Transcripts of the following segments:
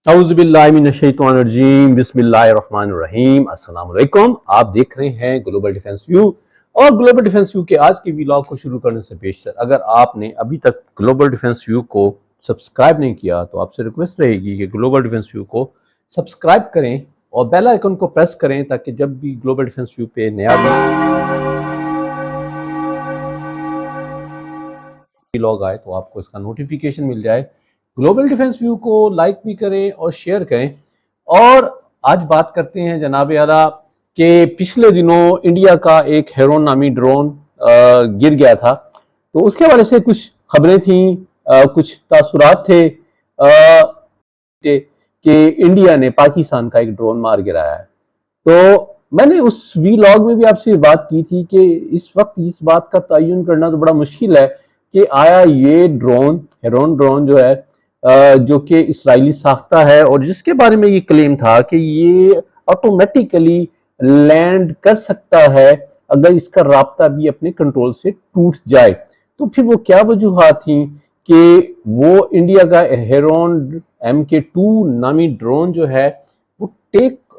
اعوذ باللہ من الشیطان الرجیم، بسم اللہ الرحمن الرحیم۔ السلام علیکم، آپ دیکھ رہے ہیں گلوبل ڈیفنس ویو، اور گلوبل ڈیفنس ویو کے آج کی ویلاگ کو شروع کرنے سے پیشتر اگر آپ نے ابھی تک گلوبل ڈیفنس ویو کو سبسکرائب نہیں کیا تو آپ سے ریکویسٹ رہے گی کہ گلوبل ڈیفنس ویو کو سبسکرائب کریں اور بیل آئیکن کو پریس کریں تاکہ جب بھی گلوبل ڈیفنس ویو پہ نیا ویلاگ آئے تو آپ کو اس کا نوٹیفیکیشن مل جائے۔ گلوبل ڈیفنس ویو کو لائک بھی کریں اور شیئر کریں۔ اور آج بات کرتے ہیں جناب اعلیٰ کہ پچھلے دنوں انڈیا کا ایک ہیرون نامی ڈرون گر گیا تھا، تو اس کے حوالے سے کچھ خبریں تھیں، کچھ تاثرات تھے کہ انڈیا نے پاکستان کا ایک ڈرون مار گرایا ہے۔ تو میں نے اس ویلاگ میں بھی آپ سے بات کی تھی کہ اس وقت اس بات کا تعین کرنا تو بڑا مشکل ہے کہ آیا یہ ہیرون ڈرون جو ہے جو کہ اسرائیلی ساختہ ہے اور جس کے بارے میں یہ کلیم تھا کہ یہ آٹومیٹیکلی لینڈ کر سکتا ہے اگر اس کا رابطہ بھی اپنے کنٹرول سے ٹوٹ جائے، تو پھر وہ کیا وجوہات تھیں کہ وہ انڈیا کا ہیرون MK2 نامی ڈرون جو ہے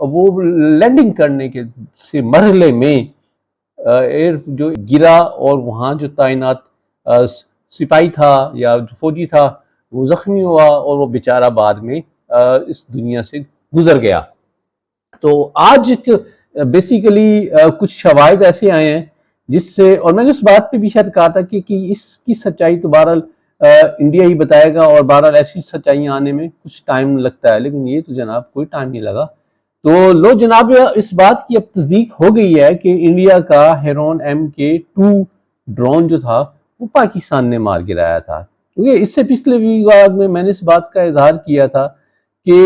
وہ لینڈنگ کرنے کے مرحلے میں جو گرا اور وہاں جو تعینات سپاہی تھا یا جو فوجی تھا وہ زخمی ہوا اور وہ بیچارہ بعد میں اس دنیا سے گزر گیا۔ تو آج بیسیکلی کچھ شواہد ایسے آئے ہیں جس سے، اور میں نے اس بات پہ بھی شاید کہا تھا کہ اس کی سچائی تو بہرحال انڈیا ہی بتائے گا، اور بہرحال ایسی سچائیاں آنے میں کچھ ٹائم لگتا ہے، لیکن یہ تو جناب کوئی ٹائم نہیں لگا۔ تو لو جناب، اس بات کی اب تصدیق ہو گئی ہے کہ انڈیا کا ہیرون MK2 ڈرون جو تھا وہ پاکستان نے مار گرایا تھا، کیونکہ اس سے پچھلے ویلاگ میں نے اس بات کا اظہار کیا تھا کہ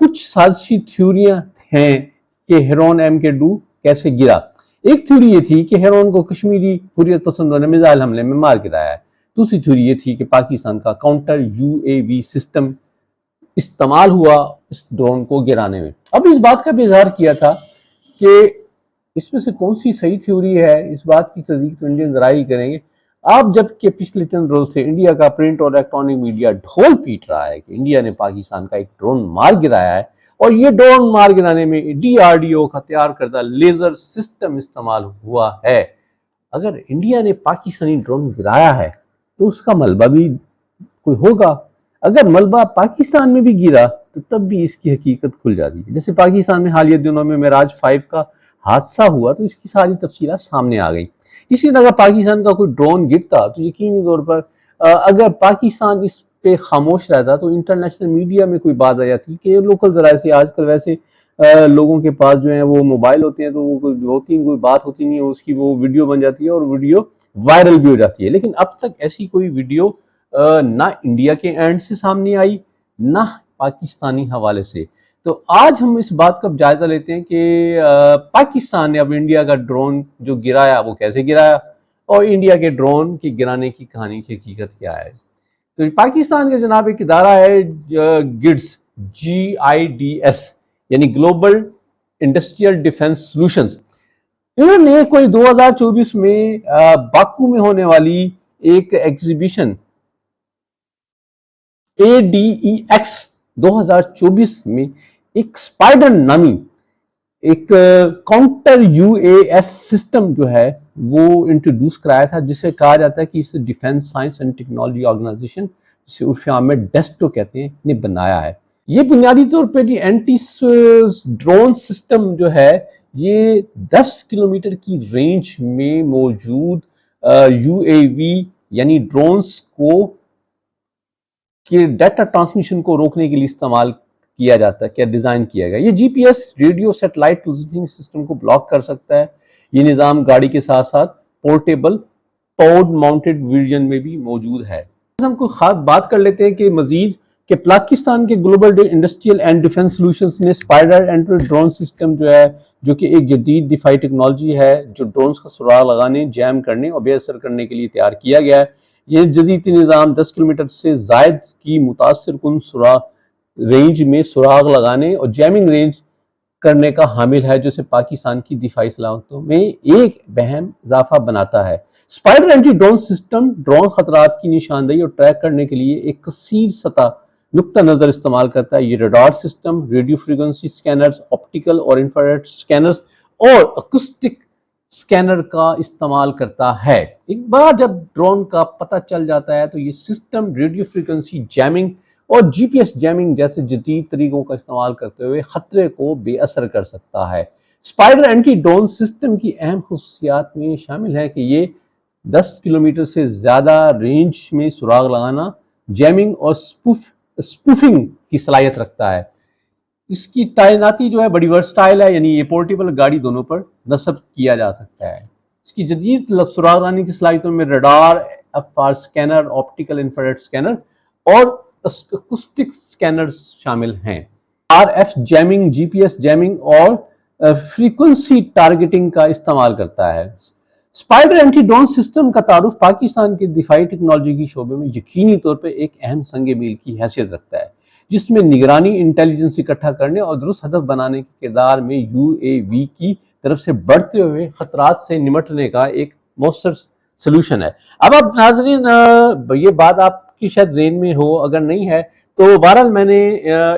کچھ سازشی تھیوریاں ہیں کہ ہیرون MK2 کیسے گرا۔ ایک تھیوری یہ تھی کہ ہیرون کو کشمیری حریت پسندوں نے میزائل حملے میں مار گرایا ہے۔ دوسری تھیوری یہ تھی کہ پاکستان کا کاؤنٹر UAV سسٹم استعمال ہوا اس ڈرون کو گرانے میں۔ اب اس بات کا بھی اظہار کیا تھا کہ اس میں سے کون سی صحیح تھیوری ہے، اس بات کی تصدیق تو انڈین ذرائع ہی کریں گے۔ آپ جب کہ پچھلے چند روز سے انڈیا کا پرنٹ اور الیکٹرانک میڈیا ڈھول پیٹ رہا ہے کہ انڈیا نے پاکستان کا ایک ڈرون مار گرایا ہے، اور یہ ڈرون مار گرانے میں DRDO کا تیار کردہ لیزر سسٹم استعمال ہوا ہے۔ اگر انڈیا نے پاکستانی ڈرون گرایا ہے تو اس کا ملبہ بھی کوئی ہوگا۔ اگر ملبہ پاکستان میں بھی گرا تو تب بھی اس کی حقیقت کھل جاتی ہے۔ جیسے پاکستان میں حالیہ دنوں میں معراج 5 کا حادثہ ہوا تو اس کی ساری تفصیلات سامنے آ گئی۔ اسی طرح پاکستان کا کوئی ڈرون گرتا تو یقینی طور پر اگر پاکستان اس پہ خاموش رہتا تو انٹرنیشنل میڈیا میں کوئی بات آ جاتی کہ لوکل ذرائع سے آج کل ویسے لوگوں کے پاس جو ہیں وہ موبائل ہوتے ہیں، تو وہ کوئی بات ہوتی نہیں ہے، اس کی وہ ویڈیو بن جاتی ہے اور ویڈیو وائرل بھی ہو جاتی ہے۔ لیکن اب تک ایسی کوئی ویڈیو نہ انڈیا کے اینڈ سے سامنے آئی نہ پاکستانی حوالے سے۔ تو آج ہم اس بات کا جائزہ لیتے ہیں کہ پاکستان نے اب انڈیا کا ڈرون جو گرایا وہ کیسے گرایا، اور انڈیا کے ڈرون کی گرانے کی کہانی کی حقیقت کیا ہے۔ تو پاکستان کا جناب ایک ادارہ ہے GIDS، یعنی گلوبل انڈسٹریل ڈیفنس سولوشنز۔ انہوں نے کوئی 2024 میں باکو میں ہونے والی ایک ایگزیبیشن ADEX 2024 میں ایک اسپائڈر نامی ایک کاؤنٹر UAS سسٹم جو ہے وہ انٹروڈیوس کرایا تھا، جسے کہا جاتا ہے کہ اسے defence science and technology organisation, جسے عرف عام میں ڈیسٹو کہتے ہیں، نے بنایا ہے۔ یہ بنیادی طور پہ اینٹی ڈرون سسٹم جو ہے یہ 10 کلومیٹر کی رینج میں موجود UAV یعنی ڈرونز کو کہ ڈیٹا ٹرانسمیشن کو روکنے کے لیے استعمال کیا جاتا ہے، کیا ڈیزائن کیا گیا۔ یہ GPS radio satellite positioning system کو بلاک کر سکتا ہے۔ یہ نظام گاڑی کے ساتھ ساتھ پورٹیبل پاڈ ماؤنٹڈ ورژن میں بھی موجود ہے۔ ہم کو خاص بات کر لیتے ہیں کہ مزید کہ پاکستان کے global industrial and defence solutions نے اسپائڈر اینٹی ڈرون سسٹم جو کہ ایک جدید دفاعی ٹیکنالوجی ہے جو ڈرونز کا سراغ لگانے، جیم کرنے اور بے اثر کرنے کے لیے تیار کیا گیا ہے۔ یہ جدید نظام 10 کلومیٹر سے زائد کی متاثر کن رینج میں سراغ لگانے اور جیمنگ رینج کرنے کا حامل ہے، جو سے پاکستان کی دفاعی صلاحیتوں میں ایک اہم اضافہ بناتا ہے۔ Spider anti drone system drone خطرات کی نشاندہی اور ٹریک کرنے کے لیے ایک کثیر سطح نقطہ نظر استعمال کرتا ہے. یہ radar system, radio frequency scanners, optical اور انفراریڈ سکینرز اور اکوسٹک سکینر کا استعمال کرتا ہے. ایک بار جب ڈرون کا پتہ چل جاتا ہے تو یہ سسٹم ریڈیو فریکوینسی جیمنگ اور جی پی ایس جیمنگ جیسے جدید طریقوں کا استعمال کرتے ہوئے خطرے کو بے اثر کر سکتا ہے. اسپائڈر اینٹی ڈرون سسٹم کی اہم خصوصیات میں شامل ہے کہ یہ 10 کلومیٹر سے زیادہ رینج میں سراغ لگانا، جیمنگ اور اسپوفنگ کی صلاحیت رکھتا ہے. اس کی تعیناتی جو ہے بڑی ورسٹائل ہے، یعنی یہ پورٹیبل گاڑی دونوں پر نصب کیا جا سکتا ہے. اس کی جدید سراغ لگانے کی صلاحیتوں میں radar, F R scanner, optical infrared scanner اور اکوسٹک سکینر شامل ہیں. R F jamming, G P S jamming اور فریکوینسی ٹارگیٹنگ کا استعمال کرتا ہے. اسپائڈر اینٹی ڈرون سسٹم کا تعارف پاکستان کے دفاعی ٹیکنالوجی کی شعبے میں یقینی طور پر ایک اہم سنگ میل کی حیثیت رکھتا ہے، جس میں نگرانی، انٹیلیجنس اکٹھا کرنے اور درست ہدف بنانے کے کردار میں یو اے وی کی طرف سے بڑھتے ہوئے خطرات سے نمٹنے کا ایک مؤثر سلوشن ہے. اب آپ ناظرین، یہ بات آپ کی شاید ذہن میں ہو، اگر نہیں ہے تو بہرحال میں نے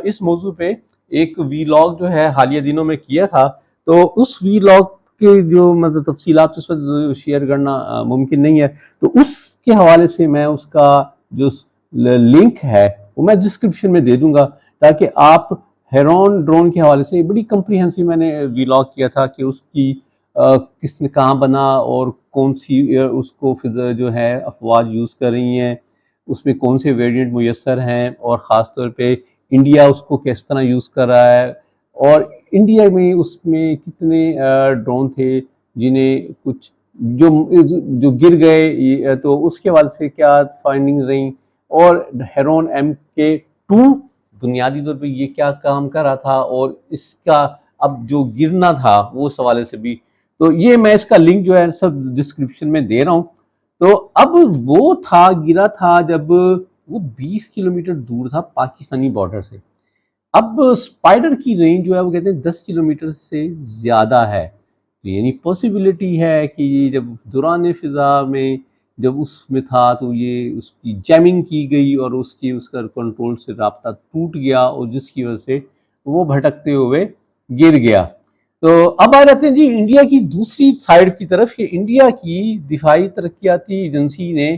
اس موضوع پہ ایک وی لاگ جو ہے حالیہ دنوں میں کیا تھا. تو اس وی لاگ کے جو مطلب تفصیلات اس وقت شیئر کرنا ممکن نہیں ہے، تو اس کے حوالے سے میں اس کا جو لنک ہے وہ میں ڈسکرپشن میں دے دوں گا، تاکہ آپ ہیرون ڈرون کے حوالے سے بڑی کمپریہنسو میں نے وی لاگ کیا تھا کہ اس کی کس نے کہاں بنا اور کون سی اس کو جو ہے افواج یوز کر رہی ہیں، اس میں کون سے ویریئنٹ میسر ہیں، اور خاص طور پہ انڈیا اس کو کس طرح یوز کر رہا ہے، اور انڈیا میں اس میں کتنے ڈرون تھے جنہیں کچھ جو گر گئے، تو اس کے حوالے سے کیا فائنڈنگز رہیں، اور ہیرون ایم کے 2 بنیادی طور پہ یہ کیا کام کر رہا تھا، اور اس کا اب جو گرنا تھا وہ اس حوالے سے بھی. تو یہ میں اس کا لنک جو ہے سب ڈسکرپشن میں دے رہا ہوں. تو اب وہ گرا تھا جب وہ 20 کلومیٹر دور تھا پاکستانی بارڈر سے. اب اسپائڈر کی رینج جو ہے وہ کہتے ہیں 10 کلومیٹر سے زیادہ ہے، یعنی پاسبلٹی ہے کہ یہ جب دوران فضا میں جب اس میں تھا تو یہ اس کی جیمنگ کی گئی اور اس کا کنٹرول سے رابطہ ٹوٹ گیا، اور جس کی وجہ سے وہ بھٹکتے ہوئے گر گیا. تو اب آ جاتے ہیں جی انڈیا کی دوسری سائڈ کی طرف، کہ انڈیا کی دفاعی ترقیاتی ایجنسی نے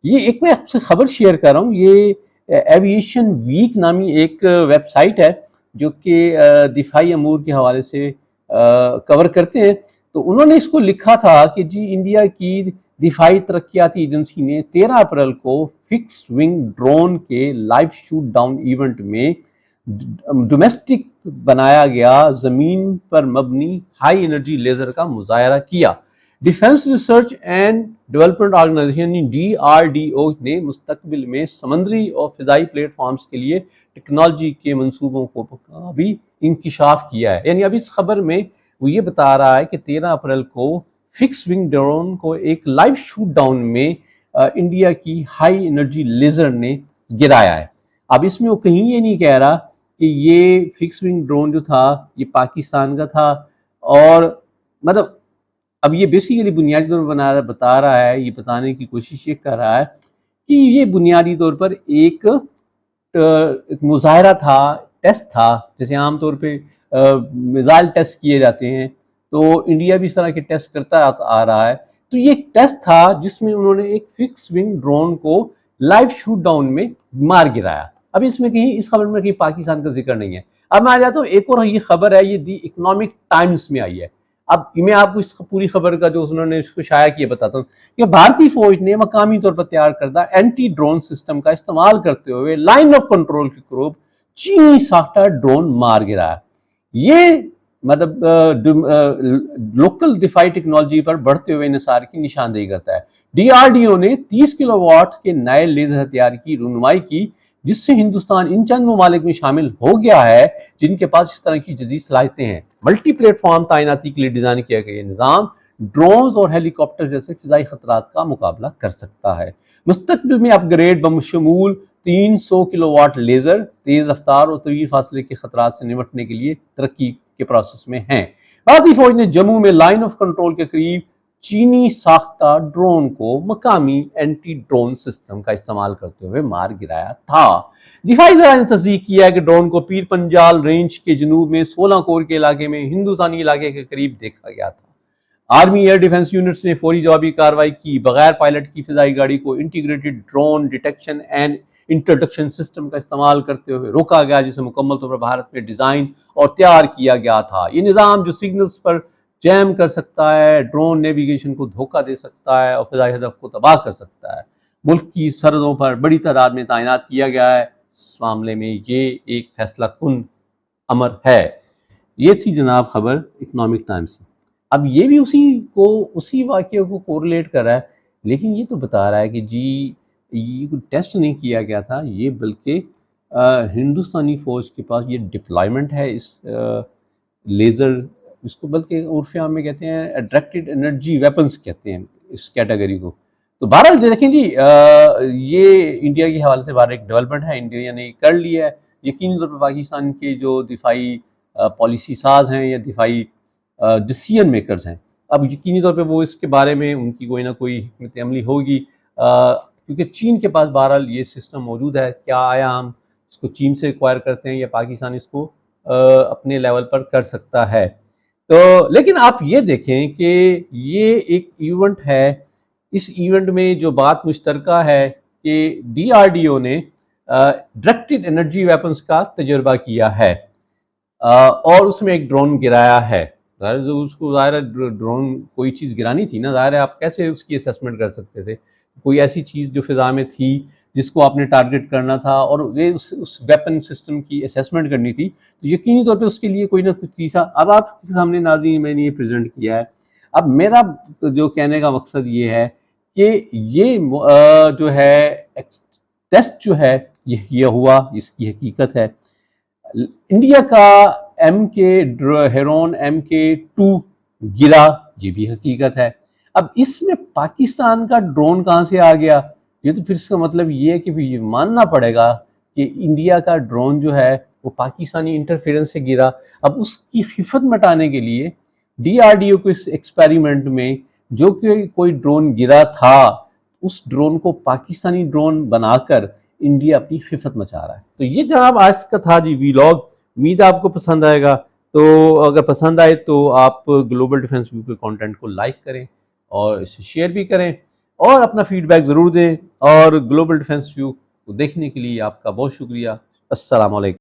یہ ایک میں آپ سے خبر شیئر کر رہا ہوں. یہ ایویشن ویک نامی ایک ویب سائٹ ہے جو کہ دفاعی امور کے حوالے سے کور کرتے ہیں. تو انہوں نے اس کو لکھا تھا کہ جی انڈیا کی دفاعی ترقیاتی ایجنسی نے 13 اپریل کو فکس ونگ ڈرون کے لائیو شوٹ ڈاؤن ایونٹ میں ڈومیسٹک بنایا گیا زمین پر مبنی ہائی انرجی لیزر کا مظاہرہ کیا. Defence research and development organisation DRDO نے مستقبل میں سمندری اور فضائی پلیٹ فارمز کے لیے ٹیکنالوجی کے منصوبوں کا بھی انکشاف کیا ہے. یعنی اب اس خبر میں وہ یہ بتا رہا ہے کہ 13 اپریل کو فکس ونگ ڈرون کو ایک لائیو شوٹ ڈاؤن میں انڈیا کی ہائی انرجی لیزر نے گرایا ہے. اب اس میں وہ کہیں یہ نہیں کہہ رہا کہ یہ فکس ونگ ڈرون جو تھا یہ پاکستان کا تھا، اور مطلب اب یہ بیسیکلی بنیادی طور پر بتا رہا ہے، یہ بتانے کی کوشش یہ کر رہا ہے کہ یہ بنیادی طور پر ایک مظاہرہ تھا، ٹیسٹ تھا، جیسے عام طور پہ میزائل ٹیسٹ کیے جاتے ہیں، تو انڈیا بھی اس طرح کے ٹیسٹ کرتا آ رہا ہے. تو یہ ایک ٹیسٹ تھا جس میں انہوں نے ایک فکس ونگ ڈرون کو لائیو شوٹ ڈاؤن میں مار گرایا. اب اس میں کہیں اس خبر میں کہیں پاکستان کا ذکر نہیں ہے. اب میں آ جاتا ہوں ایک اور یہ خبر ہے، یہ دی اکنامک ٹائمز میں آئی ہے. اب میں آپ کو اس پوری خبر کا جو انہوں نے اس کو شائع کیا بتاتا ہوں کہ بھارتی فوج نے مقامی طور پر تیار کردہ اینٹی ڈرون سسٹم کا استعمال کرتے ہوئے لائن آف کنٹرول کے قریب چینی ساختہ ڈرون مار گرایا. یہ مطلب لوکل دفاعی ٹیکنالوجی پر بڑھتے ہوئے انحصار کی نشاندہی کرتا ہے. DRDO نے 30 کلو واٹ کے نئے لیزر ہتھیار کی رونمائی کی، جس سے ہندوستان ان چند ممالک میں شامل ہو گیا ہے جن کے پاس اس طرح کی جدید صلاحیتیں ہیں. ملٹی پلیٹ فارم تعیناتی کے لیے ڈیزائن کیا گیا یہ نظام ڈرونز اور ہیلی کاپٹر جیسے فضائی خطرات کا مقابلہ کر سکتا ہے. مستقبل میں اپ گریڈ بشمول 300 کلو واٹ لیزر تیز رفتار اور طویل فاصلے کے خطرات سے نمٹنے کے لیے ترقی کے پروسیس میں ہیں. بھارتی فوج نے جموں میں لائن آف کنٹرول کے قریب چینی ساختہ ڈرون کو مقامی اینٹی ڈرون سسٹم کا استعمال کرتے ہوئے مار گرایا تھا۔ دفاعی ذرائع نے تصدیق کیا ہے کہ ڈرون کو پیر پنجال رینج کے جنوب میں 16 کور کے علاقے میں ہندوستانی علاقے کے قریب دیکھا گیا تھا۔ آرمی ایئر ڈیفنس یونٹس نے فوری جوابی کارروائی کی، بغیر پائلٹ کی فضائی گاڑی کو integrated drone detection and interdiction system کا استعمال کرتے ہوئے روکا گیا، جسے مکمل طور پر بھارت میں ڈیزائن اور تیار کیا گیا تھا۔ یہ نظام جو سگنلز پر جیم کر سکتا ہے، ڈرون نیویگیشن کو دھوکہ دے سکتا ہے اور فضائی ہدف کو تباہ کر سکتا ہے، ملک کی سرحدوں پر بڑی تعداد میں تعینات کیا گیا ہے۔ اس معاملے میں یہ ایک فیصلہ کن امر ہے۔ یہ تھی جناب خبر اکنامک ٹائمز سے۔ اب یہ بھی اسی واقعے کو کورلیٹ کر رہا ہے، لیکن یہ تو بتا رہا ہے کہ جی یہ کوئی ٹیسٹ نہیں کیا گیا تھا، یہ بلکہ ہندوستانی فوج کے پاس یہ ڈپلائمنٹ ہے اس لیزر، اس کو بلکہ عرف عام میں کہتے ہیں ڈائریکٹڈ انرجی ویپنز کہتے ہیں اس کیٹیگری کو۔ تو بہرحال دیکھیں جی یہ انڈیا کے حوالے سے بہر ایک ڈیولپمنٹ ہے، انڈیا نے کر لیا ہے۔ یقینی طور پر پاکستان کے جو دفاعی پالیسی ساز ہیں یا دفاعی ڈیسیژن میکرز ہیں، اب یقینی طور پہ وہ اس کے بارے میں ان کی کوئی نہ کوئی حکمت عملی ہوگی، کیونکہ چین کے پاس بہرحال یہ سسٹم موجود ہے۔ کیا آیا ہم اس کو چین سے ایکوائر کرتے ہیں یا پاکستان اس کو اپنے لیول پر کر سکتا ہے؟ تو لیکن آپ یہ دیکھیں کہ یہ ایک ایونٹ ہے، اس ایونٹ میں جو بات مشترکہ ہے کہ ڈی آر ڈی او نے ڈائریکٹڈ انرجی ویپنز کا تجربہ کیا ہے اور اس میں ایک ڈرون گرایا ہے۔ اس کو ظاہر ہے ڈرون کوئی چیز گرانی تھی نا، ظاہر ہے آپ کیسے اس کی اسیسمنٹ کر سکتے تھے؟ کوئی ایسی چیز جو فضا میں تھی جس کو آپ نے ٹارگٹ کرنا تھا اور اس ویپن سسٹم کی اسیسمنٹ کرنی تھی، تو یقینی طور پہ اس کے لیے کوئی نہ کچھ چیز تھا۔ اب آپ کے سامنے ناظرین میں نے یہ پریزنٹ کیا ہے۔ اب میرا جو کہنے کا مقصد یہ ہے کہ یہ جو ہے ٹیسٹ جو ہے یہ ہوا، اس کی حقیقت ہے۔ انڈیا کا ہیرون MK2 گرا، یہ بھی حقیقت ہے۔ اب اس میں پاکستان کا ڈرون کہاں سے آ گیا؟ یہ تو پھر اس کا مطلب یہ ہے کہ یہ ماننا پڑے گا کہ انڈیا کا ڈرون جو ہے وہ پاکستانی انٹرفیئرنس سے گرا۔ اب اس کی خفت مٹانے کے لیے ڈی آر ڈی او کو اس ایکسپیریمنٹ میں جو کہ کوئی ڈرون گرا تھا، اس ڈرون کو پاکستانی ڈرون بنا کر انڈیا اپنی خفت مچا رہا ہے۔ تو یہ جناب آج کا تھا جی ویلاگ، امید آپ کو پسند آئے گا۔ تو اگر پسند آئے تو آپ گلوبل ڈیفنس ویو کے کانٹینٹ کو لائک کریں اور اسے شیئر بھی کریں اور اپنا فیڈ بیک ضرور دیں، اور گلوبل ڈیفنس ویو کو دیکھنے کے لیے آپ کا بہت شکریہ۔ السلام علیکم۔